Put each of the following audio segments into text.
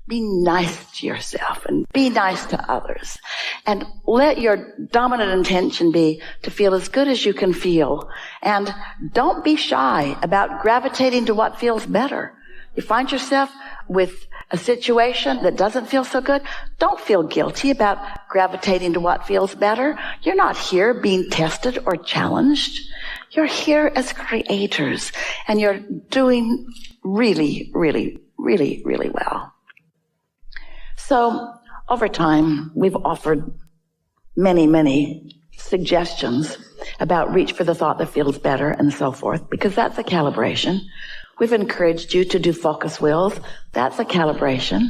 Be nice to yourself and be nice to others. And let your dominant intention be to feel as good as you can feel. And don't be shy about gravitating to what feels better. You find yourself with a situation that doesn't feel so good, don't feel guilty about gravitating to what feels better. You're not here being tested or challenged. You're here as creators, and you're doing really, really, really, really well. So over time, we've offered many, many suggestions about reach for the thought that feels better and so forth, because that's a calibration. We've encouraged you to do focus wheels. That's a calibration.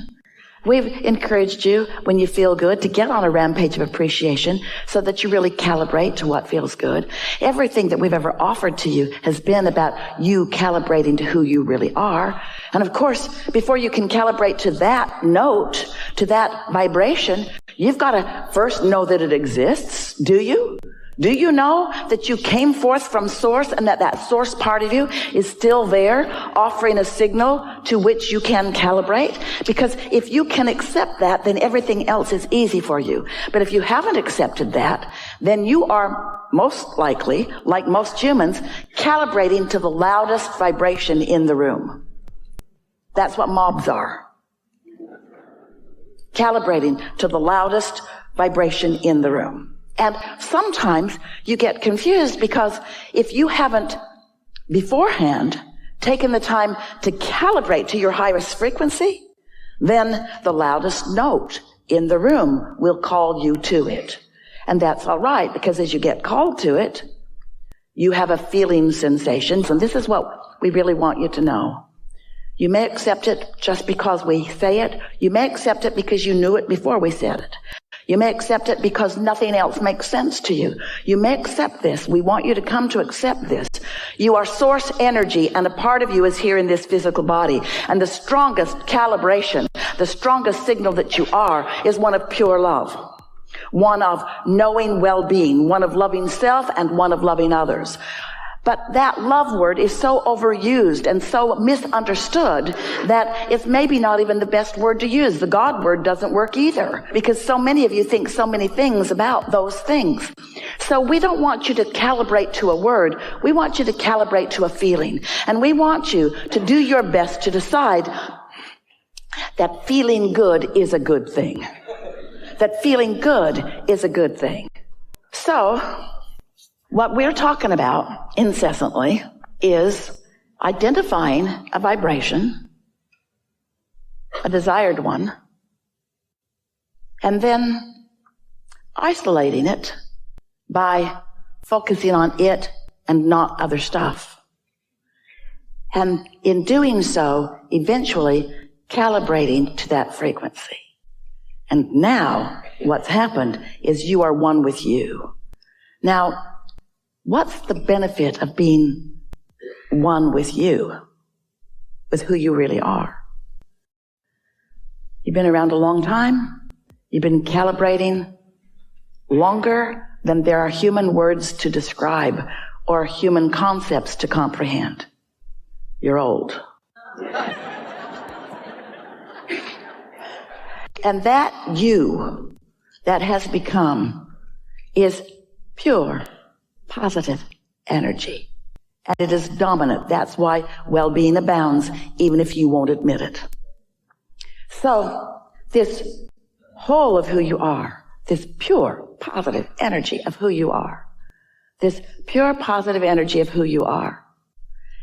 We've encouraged you, when you feel good, to get on a rampage of appreciation so that you really calibrate to what feels good. Everything that we've ever offered to you has been about you calibrating to who you really are. And of course, before you can calibrate to that note, to that vibration, you've got to first know that it exists. Do you? Do you know that you came forth from source and that that source part of you is still there, offering a signal to which you can calibrate? Because if you can accept that, then everything else is easy for you. But if you haven't accepted that, then you are most likely, like most humans, calibrating to the loudest vibration in the room. That's what mobs are. Calibrating to the loudest vibration in the room. And sometimes you get confused because if you haven't beforehand taken the time to calibrate to your highest frequency, then the loudest note in the room will call you to it. And that's all right, because as you get called to it, you have a feeling sensations, and this is what we really want you to know. You may accept it just because we say it. You may accept it because you knew it before we said it. You may accept it because nothing else makes sense to you. You may accept this. We want you to come to accept this. You are source energy, and a part of you is here in this physical body. And the strongest calibration, the strongest signal that you are, is one of pure love. One of knowing well-being, one of loving self, and one of loving others. But that love word is so overused and so misunderstood that it's maybe not even the best word to use. The God word doesn't work either, because so many of you think so many things about those things. So we don't want you to calibrate to a word. We want you to calibrate to a feeling. And we want you to do your best to decide that feeling good is a good thing. That feeling good is a good thing. So what we're talking about incessantly is identifying a vibration, a desired one, and then isolating it by focusing on it and not other stuff. And in doing so, eventually calibrating to that frequency. And now what's happened is you are one with you. Now, what's the benefit of being one with you, with who you really are? You've been around a long time. You've been calibrating longer than there are human words to describe or human concepts to comprehend. You're old. And that you that has become is pure positive energy. And it is dominant. That's why well-being abounds, even if you won't admit it. So this whole of who you are, this pure positive energy of who you are, this pure positive energy of who you are,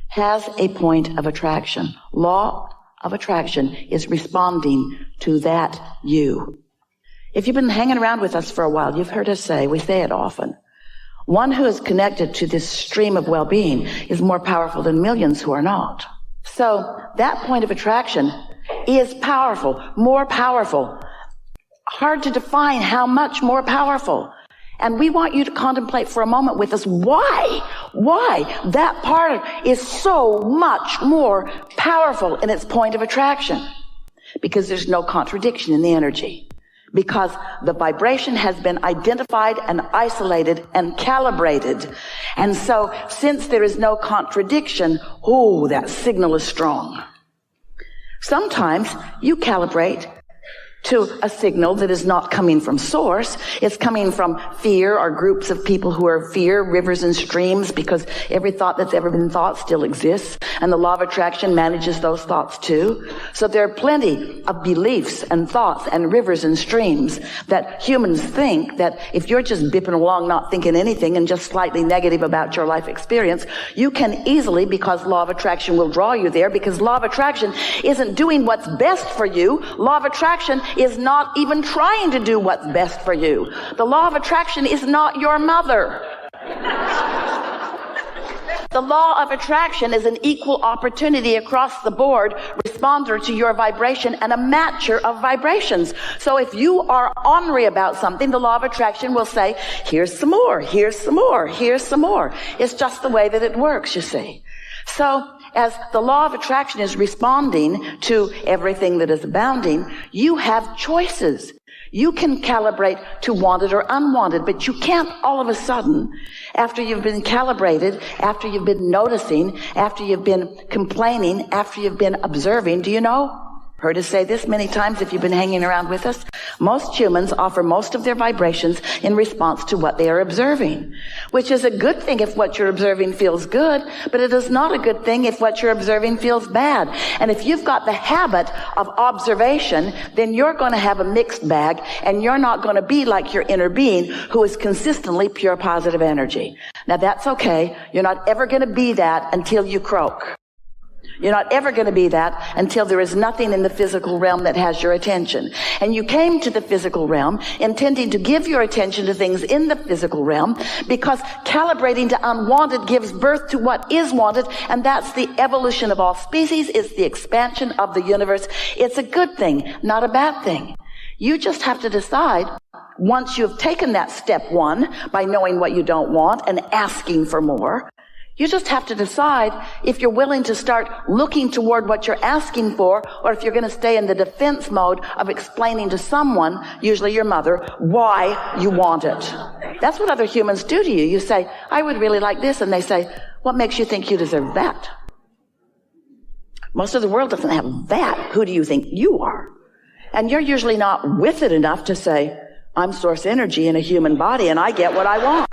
has a point of attraction. Law of attraction is responding to that you. If you've been hanging around with us for a while, you've heard us say, we say it often, one who is connected to this stream of well-being is more powerful than millions who are not. So that point of attraction is powerful, more powerful. Hard to define how much more powerful. And we want you to contemplate for a moment with us why that part is so much more powerful in its point of attraction. Because there's no contradiction in the energy. Because the vibration has been identified and isolated and calibrated. And so since there is no contradiction, that signal is strong. Sometimes you calibrate to a signal that is not coming from source. It's coming from fear or groups of people who are fear, rivers and streams, because every thought that's ever been thought still exists, and the law of attraction manages those thoughts too. So there are plenty of beliefs and thoughts and rivers and streams that humans think that if you're just bipping along not thinking anything and just slightly negative about your life experience, you can easily, because law of attraction will draw you there, because law of attraction isn't doing what's best for you. Law of attraction is not even trying to do what's best for you. The law of attraction is not your mother. The law of attraction is an equal opportunity across the board responder to your vibration and a matcher of vibrations. So if you are ornery about something, the law of attraction will say, here's some more, here's some more, here's some more. It's just the way that it works, you see. So as the law of attraction is responding to everything that is abounding, you have choices. You can calibrate to wanted or unwanted, but you can't all of a sudden, after you've been calibrated, after you've been noticing, after you've been complaining, after you've been observing, do you know? Heard us say this many times if you've been hanging around with us. Most humans offer most of their vibrations in response to what they are observing, which is a good thing if what you're observing feels good, but it is not a good thing if what you're observing feels bad. And if you've got the habit of observation, then you're going to have a mixed bag, and you're not going to be like your inner being who is consistently pure positive energy. Now that's okay. You're not ever going to be that until you croak. You're not ever going to be that until there is nothing in the physical realm that has your attention. And you came to the physical realm intending to give your attention to things in the physical realm, because calibrating to unwanted gives birth to what is wanted, and that's the evolution of all species. It's the expansion of the universe. It's a good thing, not a bad thing. You just have to decide, once you've taken that step one by knowing what you don't want and asking for more, you just have to decide if you're willing to start looking toward what you're asking for, or if you're going to stay in the defense mode of explaining to someone, usually your mother, why you want it. That's what other humans do to you. You say, I would really like this, and they say, what makes you think you deserve that? Most of the world doesn't have that. Who do you think you are? And you're usually not with it enough to say, I'm source energy in a human body, and I get what I want.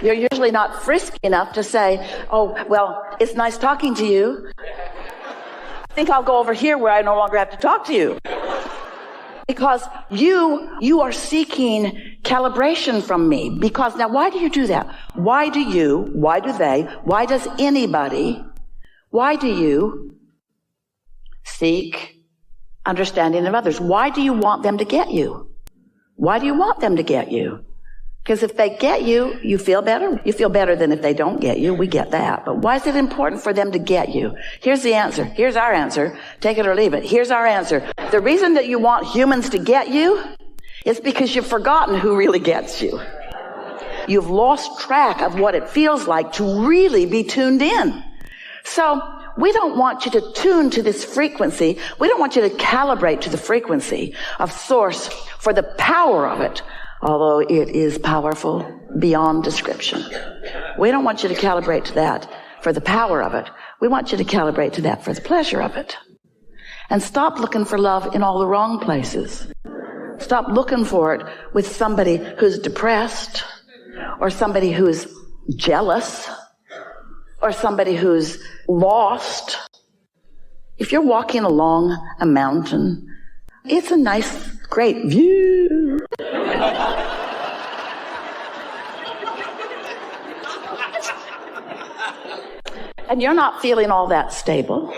You're usually not frisky enough to say, oh, well, it's nice talking to you. I think I'll go over here where I no longer have to talk to you. Because you are seeking calibration from me. Because now, why do you do that? Why do they, why does anybody, why do you seek understanding of others? Why do you want them to get you? Why do you want them to get you? Because if they get you, you feel better. You feel better than if they don't get you. We get that. But why is it important for them to get you? Here's the answer. Here's our answer. Take it or leave it. Here's our answer. The reason that you want humans to get you is because you've forgotten who really gets you. You've lost track of what it feels like to really be tuned in. So we don't want you to tune to this frequency. We don't want you to calibrate to the frequency of source for the power of it, although it is powerful beyond description. We don't want you to calibrate to that for the power of it. We want you to calibrate to that for the pleasure of it. And stop looking for love in all the wrong places. Stop looking for it with somebody who's depressed, or somebody who's jealous, or somebody who's lost. If you're walking along a mountain, it's a nice, great view. And you're not feeling all that stable.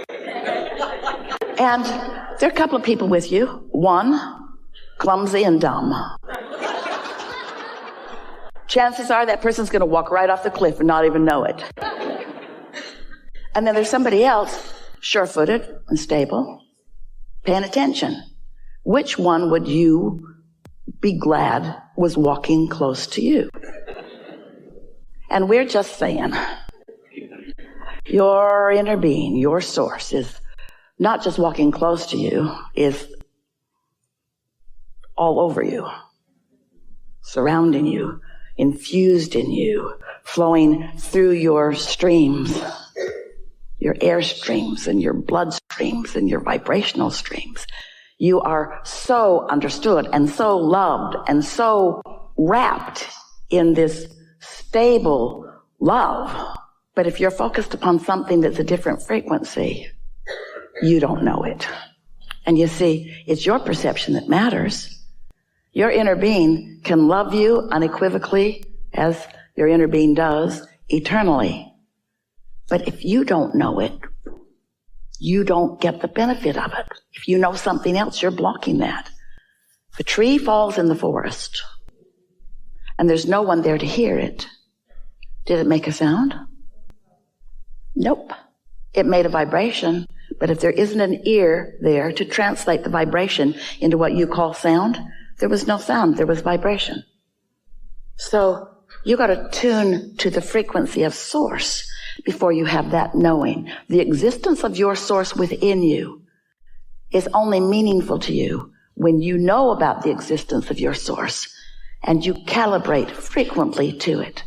And there are a couple of people with you. One, clumsy and dumb. Chances are that person's going to walk right off the cliff and not even know it. And then there's somebody else, sure-footed and stable, paying attention. Which one would you be glad was walking close to you? And we're just saying, your inner being, your source, is not just walking close to you, is all over you, surrounding you, infused in you, flowing through your streams, your air streams and your blood streams and your vibrational streams. You are so understood and so loved and so wrapped in this stable love. But if you're focused upon something that's a different frequency, you don't know it. And you see, it's your perception that matters. Your inner being can love you unequivocally, as your inner being does, eternally. But if you don't know it, you don't get the benefit of it. If you know something else, you're blocking that. If a tree falls in the forest and there's no one there to hear it, did it make a sound? Nope. It made a vibration, but if there isn't an ear there to translate the vibration into what you call sound, there was no sound, there was vibration. So you got to tune to the frequency of source before you have that knowing. The existence of your source within you is only meaningful to you when you know about the existence of your source and you calibrate frequently to it.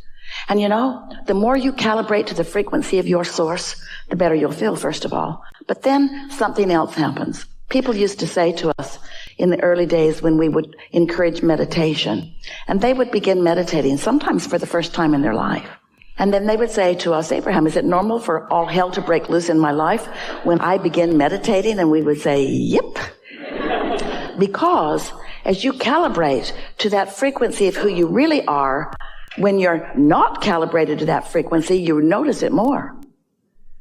And you know, the more you calibrate to the frequency of your source, the better you'll feel, first of all. But then something else happens. People used to say to us in the early days when we would encourage meditation, and they would begin meditating, sometimes for the first time in their life. And then they would say to us, Abraham, is it normal for all hell to break loose in my life when I begin meditating? And we would say, yep. Because as you calibrate to that frequency of who you really are, when you're not calibrated to that frequency, you notice it more.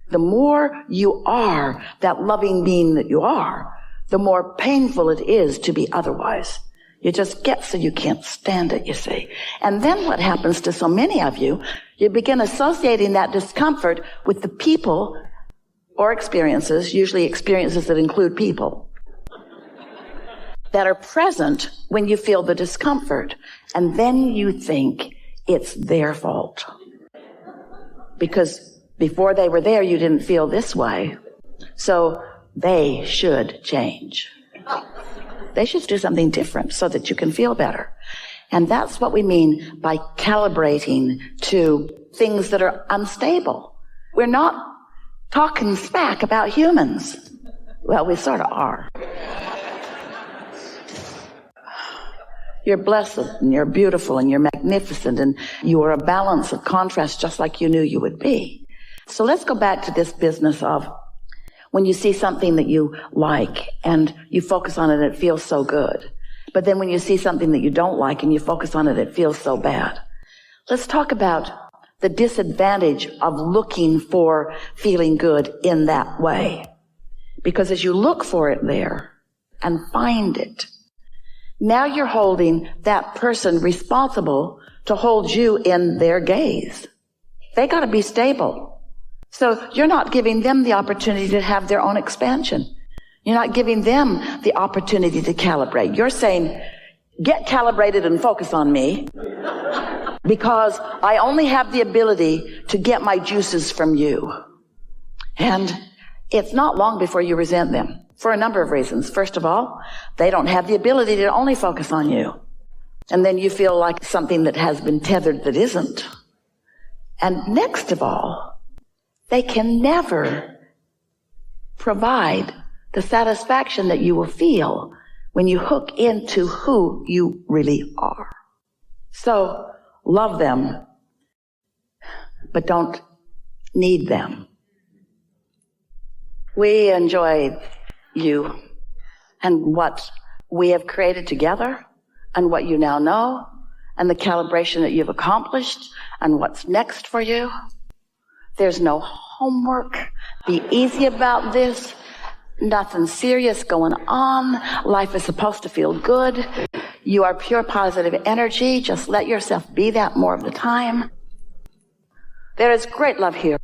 The more you are that loving being that you are, the more painful it is to be otherwise. You just get so you can't stand it, you see. And then what happens to so many of you, you begin associating that discomfort with the people or experiences, usually experiences that include people, that are present when you feel the discomfort. And then you think it's their fault. Because before they were there, you didn't feel this way. So they should change. They should do something different so that you can feel better. And that's what we mean by calibrating to things that are unstable. We're not talking smack about humans. Well, we sort of are. You're blessed and you're beautiful and you're magnificent and you are a balance of contrast just like you knew you would be. So let's go back to this business of when you see something that you like and you focus on it, it feels so good. But then when you see something that you don't like and you focus on it, it feels so bad. Let's talk about the disadvantage of looking for feeling good in that way. Because as you look for it there and find it, now you're holding that person responsible to hold you in their gaze. They got to be stable. So you're not giving them the opportunity to have their own expansion. You're not giving them the opportunity to calibrate. You're saying, get calibrated and focus on me because I only have the ability to get my juices from you. And it's not long before you resent them for a number of reasons. First of all, they don't have the ability to only focus on you. And then you feel like something that has been tethered that isn't. And next of all, they can never provide the satisfaction that you will feel when you hook into who you really are. So love them, but don't need them. We enjoy you and what we have created together and what you now know and the calibration that you've accomplished and what's next for you. There's no homework. Be easy about this. Nothing serious going on. Life is supposed to feel good. You are pure positive energy. Just let yourself be that more of the time. There is great love here.